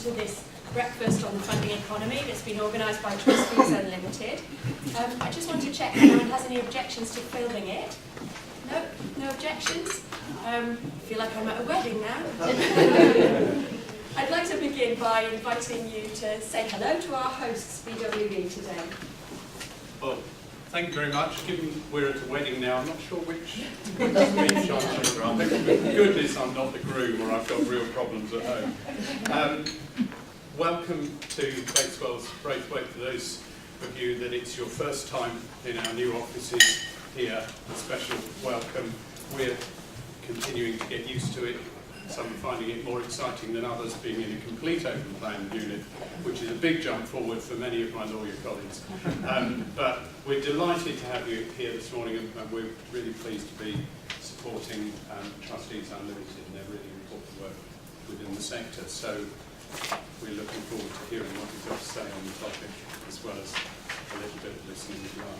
to this breakfast on the funding economy that's been organised by Trustees Unlimited. I just want to check if anyone has any objections to filming it. No? No objections? I feel like I'm at a wedding now. I'd like to begin by inviting you to say hello to our hosts, BWV, today. Well, thank you very much. Given we're at a wedding now, I'm not sure which speech I should write. Thank goodness I'm not the groom or I've got real problems at home. Welcome to Bateswell's Braithwaite. For those of you that it's your first time in our new offices here, a special welcome. We're continuing to get used to it. Some finding it more exciting than others being in a complete open plan unit, which is a big jump forward for many of my lawyer colleagues. But we're delighted to have you here this morning, and we're really pleased to be supporting Trustees Unlimited and their really important work within the sector. So we're looking forward to hearing what you've got to say on the topic, as well as a little bit of listening as well.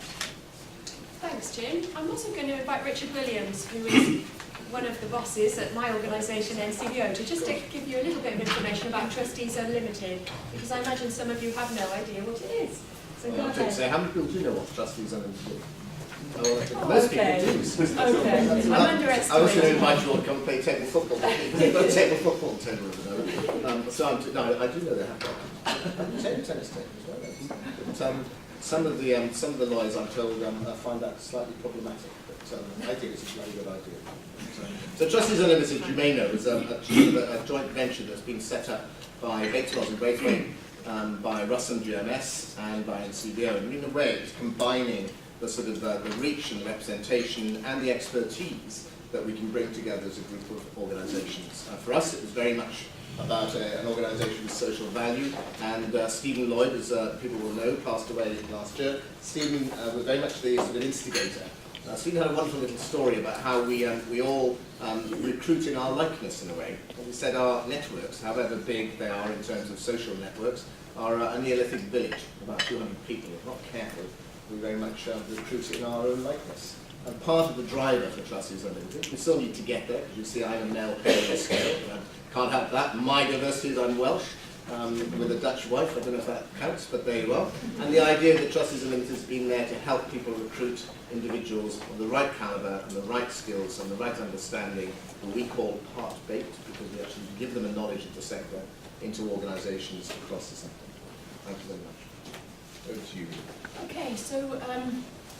Thanks, Jim. I'm also going to invite Richard Williams, who is one of the bosses at my organisation, NCVO, to just give you a little bit of information about Trustees Unlimited, because I imagine some of you have no idea what it is. So go ahead. So how many people do know what Trustees Unlimited? Most people do. Okay. I'm underestimating. I was going to invite you all to come and play table football. They've got a table football table at the moment. So I do know they have got tennis table as well. But, some of the lawyers, I'm told, find that slightly problematic. But I think it's a bloody good idea. So Trustees Unlimited, you may know, is a joint venture that's been set up by Bateswell and Braithwaite, by Russ and GMS, and by NCVO. And in a way, it's combining the sort of the reach and the representation and the expertise that we can bring together as a group of organisations. For us, it was very much about an organisation with social value, and Stephen Lloyd, as people will know, passed away last year. Stephen was very much the sort of instigator. Stephen had a wonderful little story about how we all recruit in our likeness in a way. And he said our networks, however big they are in terms of social networks, are a Neolithic village, about 200 people. If not careful, we very much recruit in our own likeness. And part of the driver for Trustees Unlimited, we still need to get there, because you see I'm a male pale scale. Can't help that. My diversity is I'm Welsh, with a Dutch wife. I don't know if that counts, but there you are. And the idea that Trustees Unlimited has been there to help people recruit individuals of the right calibre and the right skills and the right understanding, what we call part-baked, because we actually give them a knowledge of the sector into organisations across the sector. Thank you very much. Over to you. Okay, so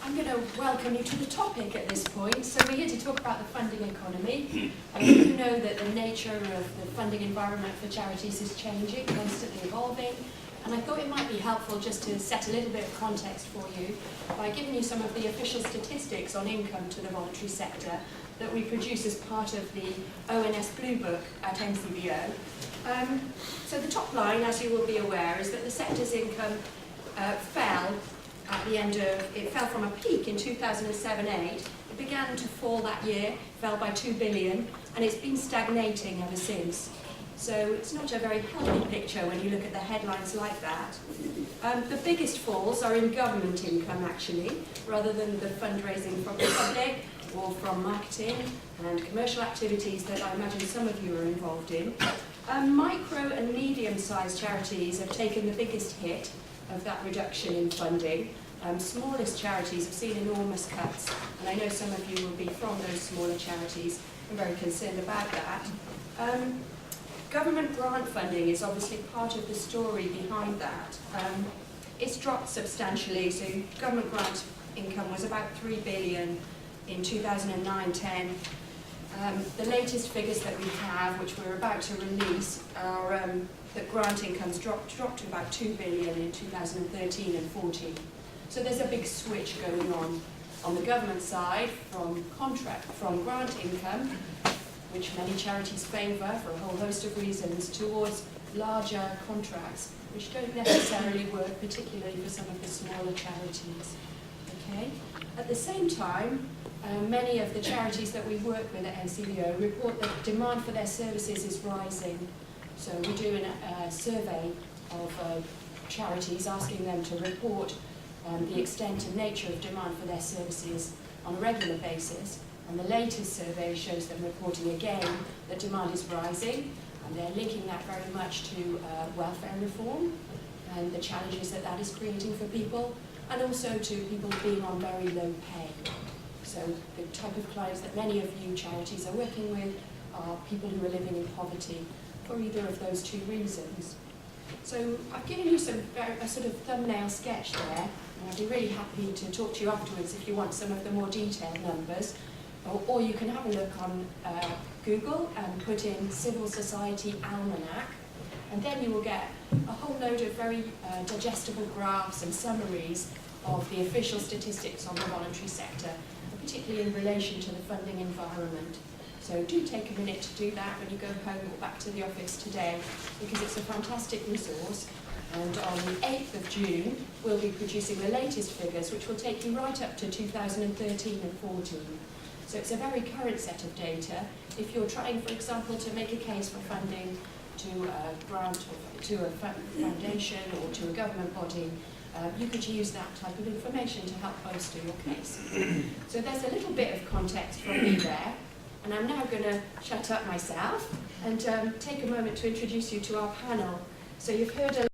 I'm going to welcome you to the topic at this point. So we're here to talk about the funding economy. You know that the nature of the funding environment for charities is changing, constantly evolving. And I thought it might be helpful just to set a little bit of context for you by giving you some of the official statistics on income to the voluntary sector that we produce as part of the ONS Blue Book at NCVO. So the top line, as you will be aware, is that the sector's income fell at the end of, it fell from a peak in 2007-8. It began to fall that year, fell by 2 billion, and it's been stagnating ever since. So it's not a very healthy picture when you look at the headlines like that. The biggest falls are in government income, actually, rather than the fundraising from the public or from marketing and commercial activities that I imagine some of you are involved in. Micro and medium-sized charities have taken the biggest hit of that reduction in funding. Smallest charities have seen enormous cuts, and I know some of you will be from those smaller charities and very concerned about that. Government grant funding is obviously part of the story behind that. It's dropped substantially, so government grant income was about 3 billion in 2009-10. The latest figures that we have, which we're about to release, are that grant income's dropped to about 2 billion in 2013 and 14. So there's a big switch going on the government side from grant income, which many charities favour for a whole host of reasons, towards larger contracts, which don't necessarily work, particularly for some of the smaller charities. Okay? At the same time, many of the charities that we work with at NCVO report that demand for their services is rising. So we do a survey of charities asking them to report the extent and nature of demand for their services on a regular basis. And the latest survey shows them reporting again that demand is rising, And they're linking that very much to welfare reform and the challenges that that is creating for people, and also to people being on very low pay. So the type of clients that many of you charities are working with are people who are living in poverty for either of those two reasons. So I've given you a sort of thumbnail sketch there, and I'd be really happy to talk to you afterwards if you want some of the more detailed numbers. Or you can have a look on Google and put in Civil Society Almanac, and then you will get a whole load of very digestible graphs and summaries of the official statistics on the voluntary sector, particularly in relation to the funding environment. So do take a minute to do that when you go home or back to the office today, because it's a fantastic resource. And on the 8th of June, we'll be producing the latest figures, which will take you right up to 2013 and 14. So it's a very current set of data. If you're trying, for example, to make a case for funding to a grant or to a foundation or to a government body, you could use that type of information to help bolster your case. So there's a little bit of context from me there, and I'm now going to shut up myself and take a moment to introduce you to our panel. So you've heard a